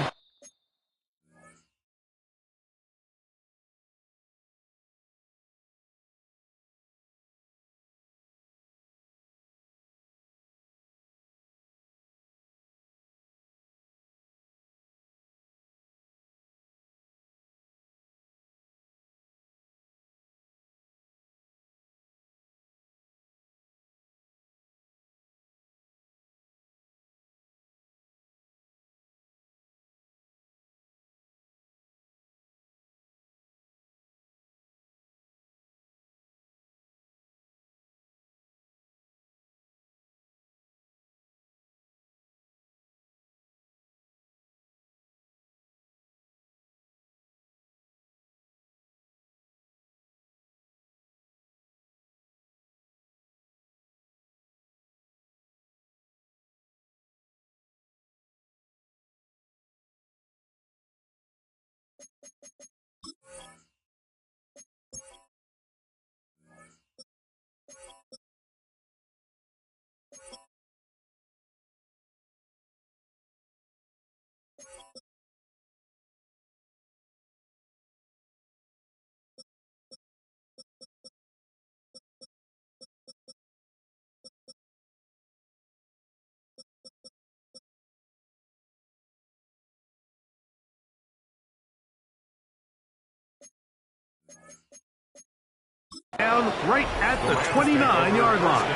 Down right at the 29-yard line.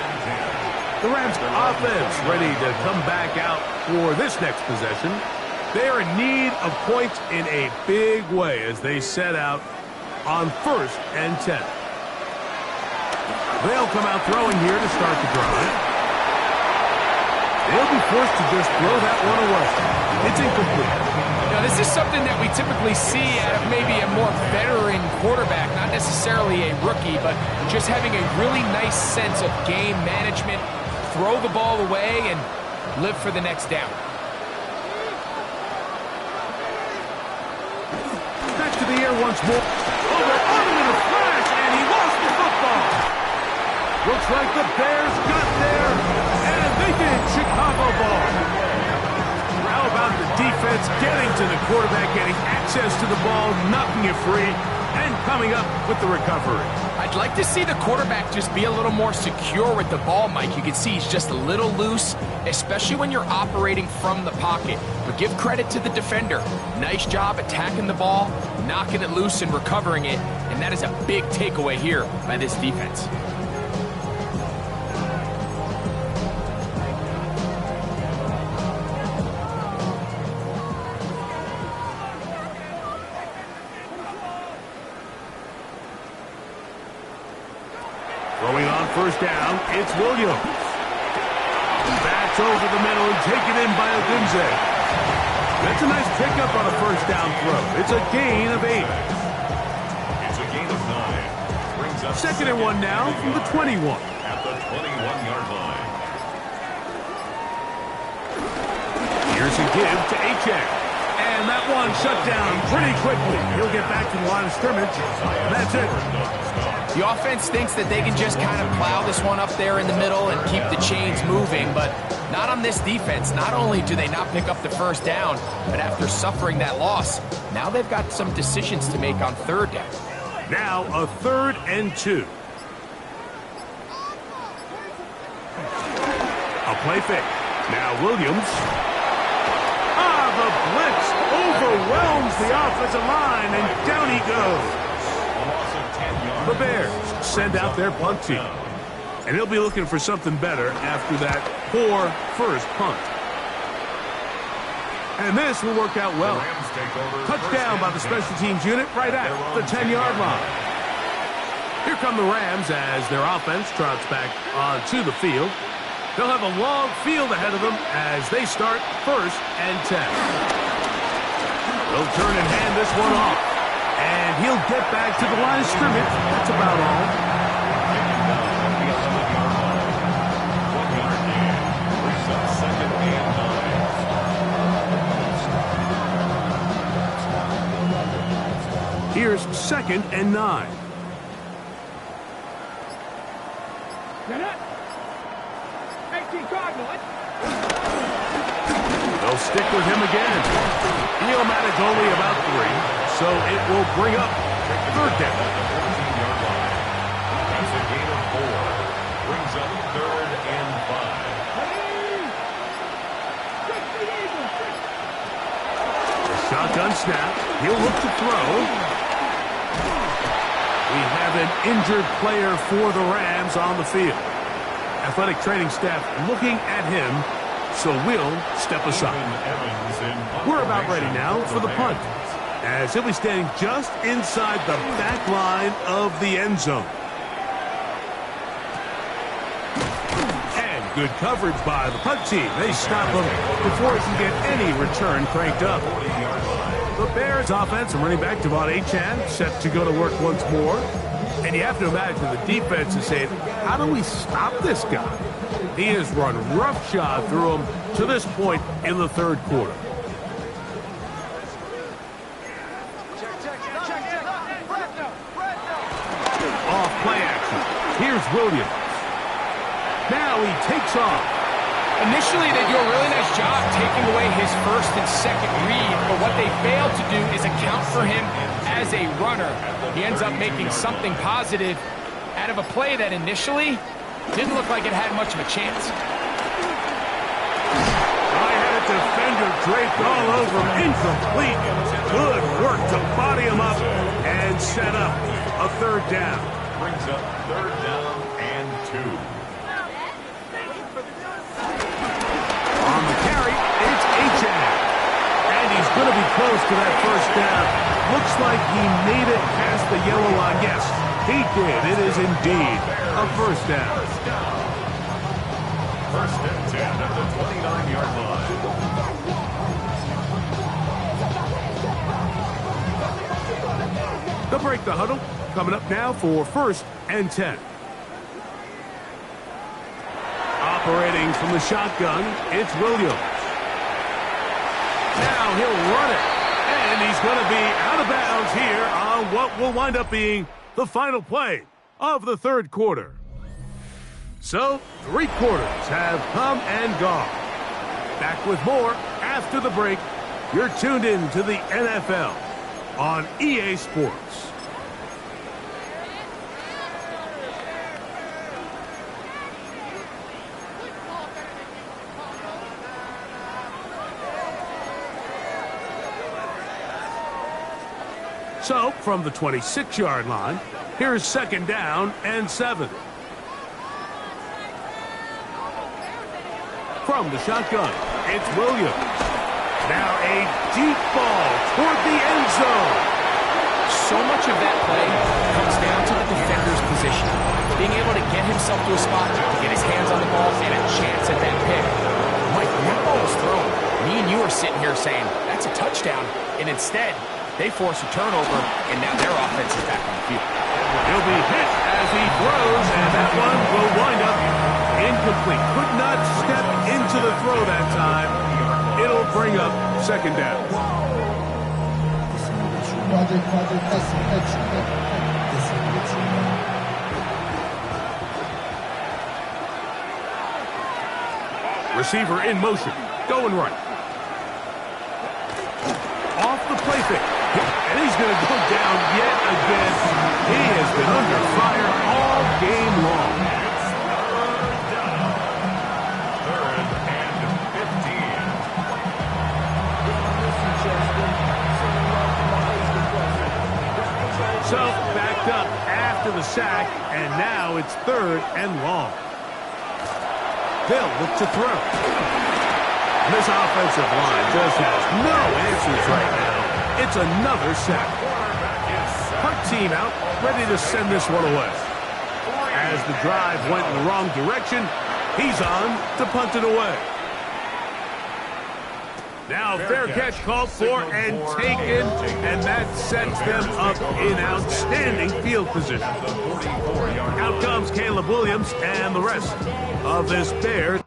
The Rams offense ready to come back out for this next possession. They are in need of points in a big way as they set out on 1st and 10. They'll come out throwing here to start the drive. They'll be forced to just throw that one away. It's incomplete. Now, this is something that we typically see out of maybe a more veteran quarterback, not necessarily a rookie, but just having a really nice sense of game management, throw the ball away, and live for the next down. Back to the air once more. Over on him in a flash, and he lost the football. Looks like the Bears got there, and they did. Chicago ball. How about the defense getting to the quarterback, getting access to the ball, knocking it free, and coming up with the recovery? I'd like to see the quarterback just be a little more secure with the ball, Mike. You can see he's just a little loose, especially when you're operating from the pocket. But give credit to the defender. Nice job attacking the ball, knocking it loose and recovering it, and that is a big takeaway here by this defense. Throwing on 1st down, it's Williams. Bats over the middle and taken in by Odunze. That's a nice pickup on a 1st down throw. It's a gain of 8. It's a gain of 9. Brings up 2nd and 1 now from the 21. At the 21-yard line. Here's a give to H.A. And that one shut down pretty quickly. He'll get back to the line of scrimmage. That's it. The offense thinks that they can just kind of plow this one up there in the middle and keep the chains moving, but not on this defense. Not only do they not pick up the first down, but after suffering that loss, now they've got some decisions to make on third down. Now a 3rd and 2. A play fake. Now Williams. The blitz overwhelms the offensive line, and down he goes. The Bears send out their punt team, and he'll be looking for something better after that poor first punt. And this will work out well. Touchdown by the special teams unit right at the 10-yard line. Here come the Rams as their offense trots back onto the field. They'll have a long field ahead of them as they start 1st and 10. They'll turn and hand this one off. And he'll get back to the line of scrimmage. That's about all. Here's 2nd and 9. They'll stick with him again. Neomatic only about 3, so it will bring up 3rd down. That's a gain of 4. Brings up 3rd and 5. The shotgun snap. He'll look to throw. We have an injured player for the Rams on the field. Athletic training staff looking at him, so we'll step aside. We're about ready now for the punt, as he'll be standing just inside the back line of the end zone. And good coverage by the punt team. They stop him before he can get any return cranked up. The Bears offense and running back Devon Achane set to go to work once more. And you have to imagine the defense is saying, how do we stop this guy? He has run roughshod through him to this point in the 3rd quarter. Off play action. Here's Williams. Now he takes off. Initially, they do a really nice job taking away his 1st and 2nd read, but what they fail to do is account for him as a runner. He ends up making something positive out of a play that initially didn't look like it had much of a chance. I had a defender draped all over him. Incomplete. Good work to body him up and set up a 3rd down. Brings up 3rd down and 2. On the carry, it's Achane. And he's going to be close to that 1st down. Looks like he made it past the yellow line. Yes, he did. It is indeed a 1st down. 1st and 10 at the 29-yard line. They'll break the huddle. Coming up now for 1st and 10. Operating from the shotgun, it's Williams. Now he'll run it. And he's going to be out of bounds here on what will wind up being the final play of the 3rd quarter. So, 3 quarters have come and gone. Back with more after the break. You're tuned in to the NFL on EA Sports. So, from the 26-yard line, here's 2nd down and 7. From the shotgun, it's Williams. Now a deep ball toward the end zone. So much of that play comes down to the defender's position. Being able to get himself to a spot to get his hands on the ball and a chance at that pick. Mike, when that ball was thrown, me and you are sitting here saying, that's a touchdown. And instead, they force a turnover, and now their offense is back on the field. He'll be hit as he throws, and that one will wind up incomplete. Could not step into the throw that time. It'll bring up 2nd down. Receiver in motion, going right. Off the play fake. And he's going to go down yet again. He has been under fire all game long. It's third down. Third and 15. So backed up after the sack, and now it's third and long. They'll look to throw. This offensive line just has no answers right now. It's another sack. Punt team out, ready to send this one away. As the drive went in the wrong direction, he's on to punt it away. Now fair catch called for and taken, and that sets them up in outstanding field position. Out comes Caleb Williams and the rest of this Bears.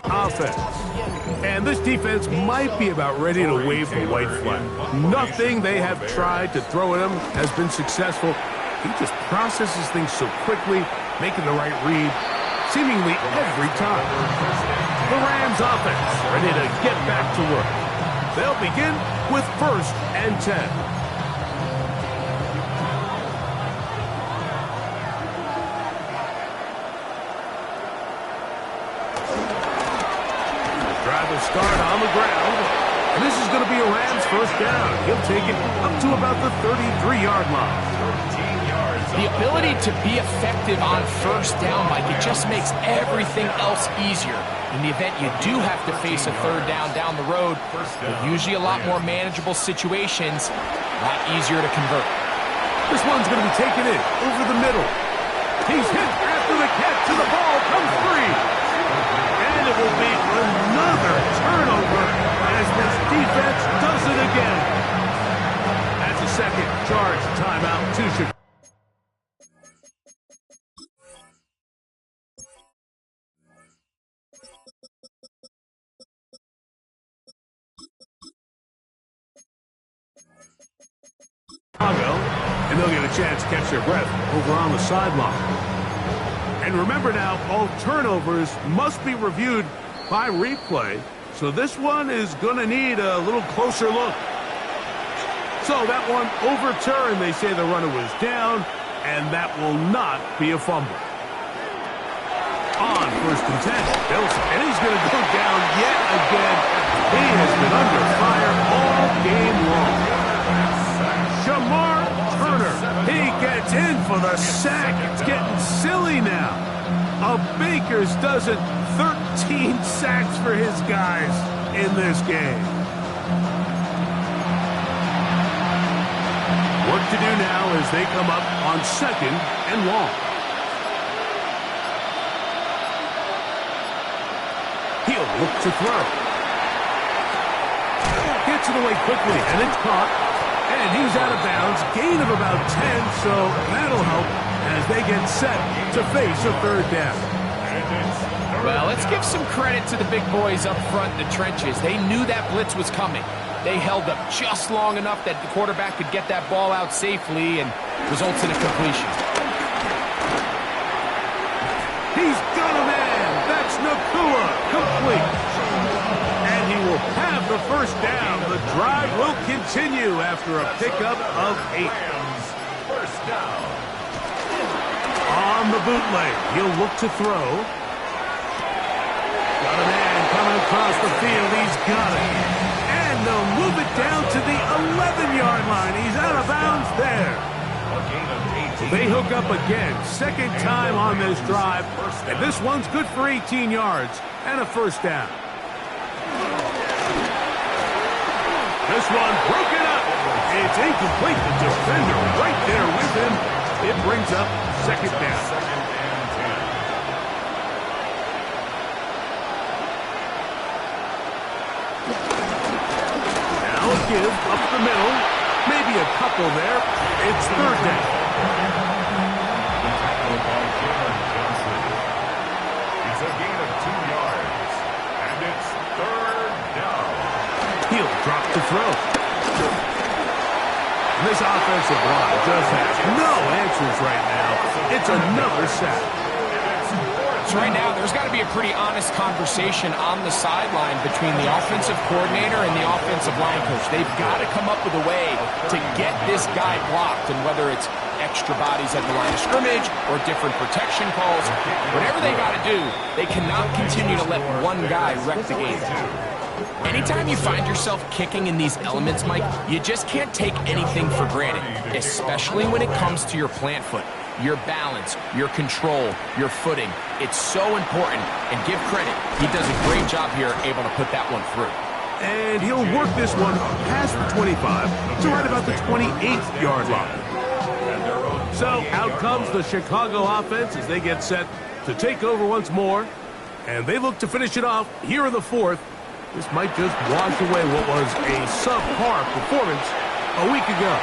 Offense. And this defense might be about ready to wave the white flag. Nothing they have tried to throw at him has been successful. He just processes things so quickly, making the right read, seemingly every time. The Rams offense ready to get back to work. They'll begin with 1st and 10. Start on the ground, and this is going to be a Rams 1st down. He'll take it up to about the 33-yard line. 13 yards. The ability to be effective on 1st down, Mike, it just makes everything else easier. In the event you do have to face a 3rd down the road, they're usually a lot more manageable situations, a lot easier to convert. This one's going to be taken in over the middle. He's hit after the catch, and the ball comes free. And it will be another turnover as this defense does it again. That's a second charge timeout to Chicago. And they'll get a chance to catch their breath over on the sideline. And remember now, all turnovers must be reviewed by replay, so this one is going to need a little closer look. So that one overturned. They say the runner was down, and that will not be a fumble. On 1st and 10, Bills, and he's going to go down yet again. He has been under fire all game long. Shamar Turner, he gets in for the sack. It's getting silly now. A Baker's dozen, 13 sacks for his guys in this game. Work to do now as they come up on 2nd and long. He'll look to throw. Gets it away quickly, and it's caught. And he's out of bounds, gain of about 10, so that'll help as they get set to face a 3rd down. Well, let's give some credit to the big boys up front in the trenches. They knew that blitz was coming. They held up just long enough that the quarterback could get that ball out safely and results in a completion. He's got a man. That's Nakua, complete. And he will have the 1st down. The drive will continue after a pickup of 8. 1st down. On the bootleg, he'll look to throw. Got a man coming across the field. He's got it. And they'll move it down to the 11-yard line. He's out of bounds there. A gain of They hook up again, second time on this drive, and this one's good for 18 yards and a first down. This one broken up. It's incomplete. The defender right there with him. It brings up second down. Now a give up the middle. Maybe a couple there. It's third down. It's a gain of 2 yards. And it's third down. He'll drop to throw. This offensive line just has no answers right now. It's another sack. So right now, there's got to be a pretty honest conversation on the sideline between the offensive coordinator and the offensive line coach. They've got to come up with a way to get this guy blocked, and whether it's extra bodies at the line of scrimmage or different protection calls, whatever they got to do, they cannot continue to let one guy wreck the game. Anytime you find yourself kicking in these elements, Mike, you just can't take anything for granted, especially when it comes to your plant foot, your balance, your control, your footing. It's so important, and give credit. He does a great job here able to put that one through. And he'll work this one past the 25 to right about the 28-yard line. So out comes the Chicago offense as they get set to take over once more. And they look to finish it off here in the fourth. This might just wash away what was a subpar performance a week ago.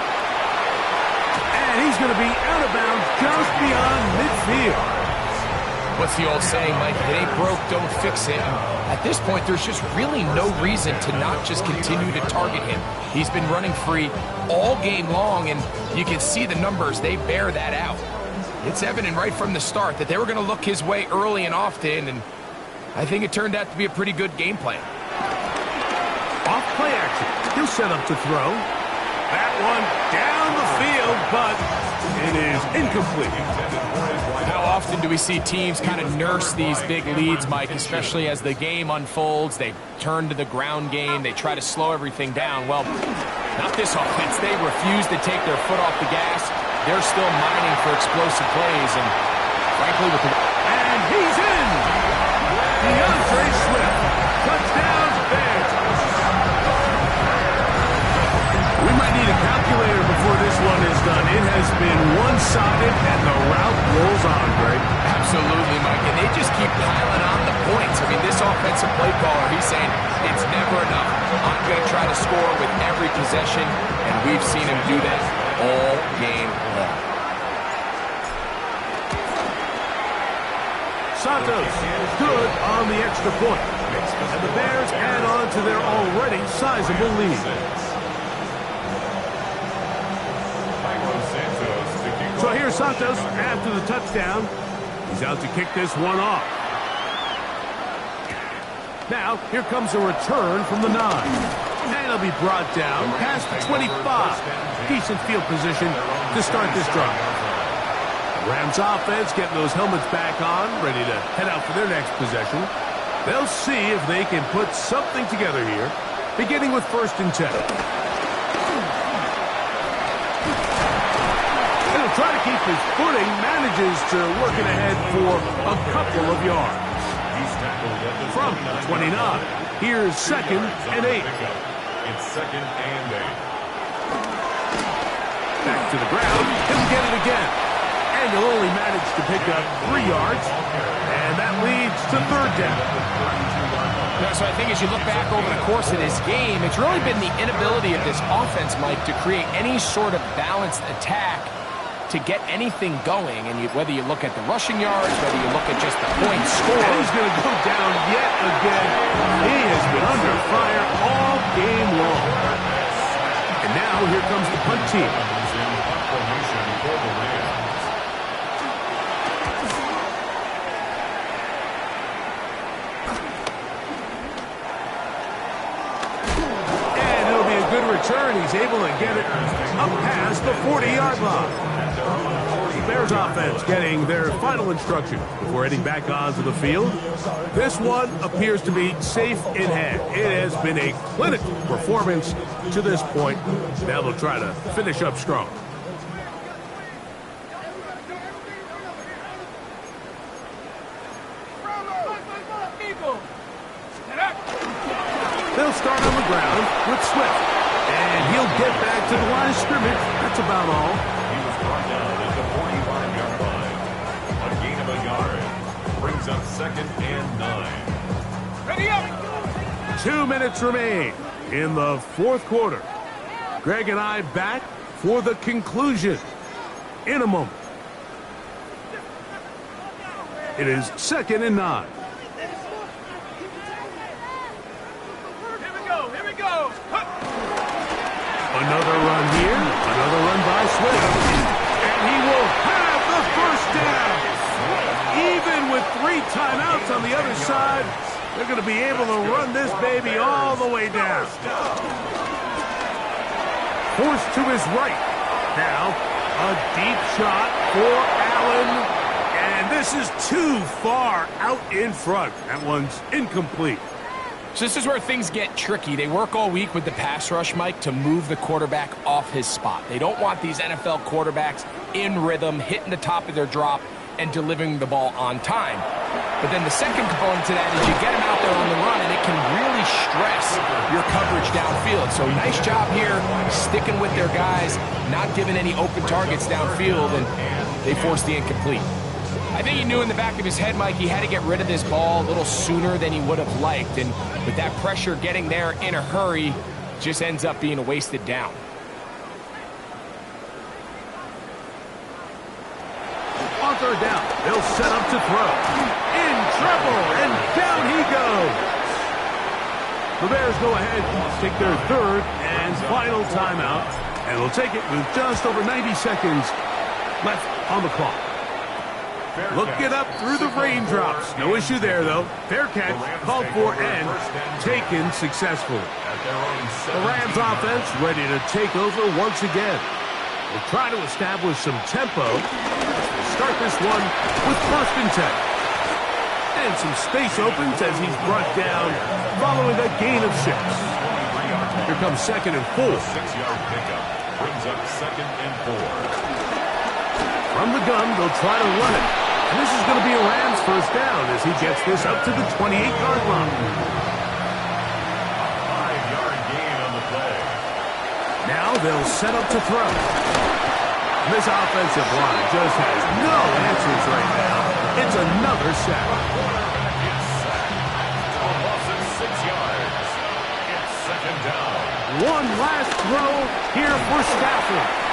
And he's going to be out of bounds just beyond midfield. What's the old saying, Mike? If it ain't broke, don't fix it. At this point, there's just really no reason to not just continue to target him. He's been running free all game long, and you can see the numbers. They bear that out. It's evident right from the start that they were going to look his way early and often, and I think it turned out to be a pretty good game plan. Off play action. He'll set up to throw. That one down the field, but it is incomplete. How often do we see teams kind of nurse these big leads, Mike, especially as the game unfolds? They turn to the ground game. They try to slow everything down. Well, not this offense. They refuse to take their foot off the gas. They're still mining for explosive plays, and frankly, with the... And he's in! DeAndre Swift. Touchdown, Bears. We might need a calculator before this one is done. It has been one-sided, and the route rolls on, Greg. Absolutely, Mike, and they just keep piling on the points. I mean, this offensive play caller, he's saying it's never enough. I'm going to try to score with every possession, and we've seen him do that all game long. Santos good on the extra point. And the Bears add on to their already sizable lead. So here's Santos after the touchdown. He's out to kick this one off. Now, here comes a return from the 9. And it'll be brought down past the 25. Decent field position to start this drive. Rams offense getting those helmets back on, ready to head out for their next possession. They'll see if they can put something together here, beginning with 1st and 10. He'll try to keep his footing, manages to work it ahead for a couple of yards. From the 29, here's 2nd and 8. It's 2nd and 8. Back to the ground, he'll get it again. And he'll only manage to pick up 3 yards, and that leads to 3rd down. Yeah, so I think as you look back over the course of this game, it's really been the inability of this offense, Mike, to create any sort of balanced attack to get anything going. And whether you look at the rushing yards, whether you look at just the points scored. And he's going to go down yet again. He has been under fire all game long. And now here comes the punt team. Return, he's able to get it up past the 40-yard line. The Bears offense getting their final instruction before heading back onto the field. This one appears to be safe in hand. It has been a clinical performance to this point. Now they'll try to finish up strong. start on the ground with Swift. And he'll get back to the line of scrimmage. That's about all. He was brought down at the 45-yard line. A gain of a yard brings up 2nd and 9. Ready up! 2 minutes remain in the fourth quarter. Greg and I back for the conclusion in a moment. It is 2nd and 9. Here we go. Another run here. Another run by Swift. And he will have the first down. Even with 3 timeouts on the other side, they're going to be able to run this baby all the way down. Forced to his right. Now, a deep shot for Allen. And this is too far out in front. That one's incomplete. So this is where things get tricky. They work all week with the pass rush, Mike, to move the quarterback off his spot. They don't want these NFL quarterbacks in rhythm, hitting the top of their drop, and delivering the ball on time. But then the second component to that is you get them out there on the run, and it can really stress your coverage downfield. So nice job here, sticking with their guys, not giving any open targets downfield, and they force the incomplete. I think he knew in the back of his head, Mike, he had to get rid of this ball a little sooner than he would have liked. And with that pressure getting there in a hurry, just ends up being a wasted down. On third down, they'll set up to throw. In trouble, and down he goes. The Bears go ahead, take their third and final timeout, and they'll take it with just over 90 seconds left on the clock. Looking up through the raindrops. No issue there, though. Fair catch, called for and taken successfully. The Rams offense ready to take over once again. We'll try to establish some tempo. We'll start this one with 1st and 10. And some space opens as he's brought down following a gain of 6. Here comes 2nd and 4. 6-yard pickup brings up 2nd and 4. From the gun, they'll try to run it. And this is going to be a Rams first down as he gets this up to the 28-yard line. 5-yard gain on the play. Now they'll set up to throw. This offensive line just has no answers right now. It's another sack. It's sacked. A loss of 6 yards. It's 2nd down. One last throw here for Stafford.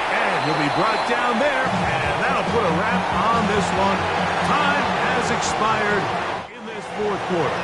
And he'll be brought down there, and that'll put a wrap on this one. Time has expired in this fourth quarter.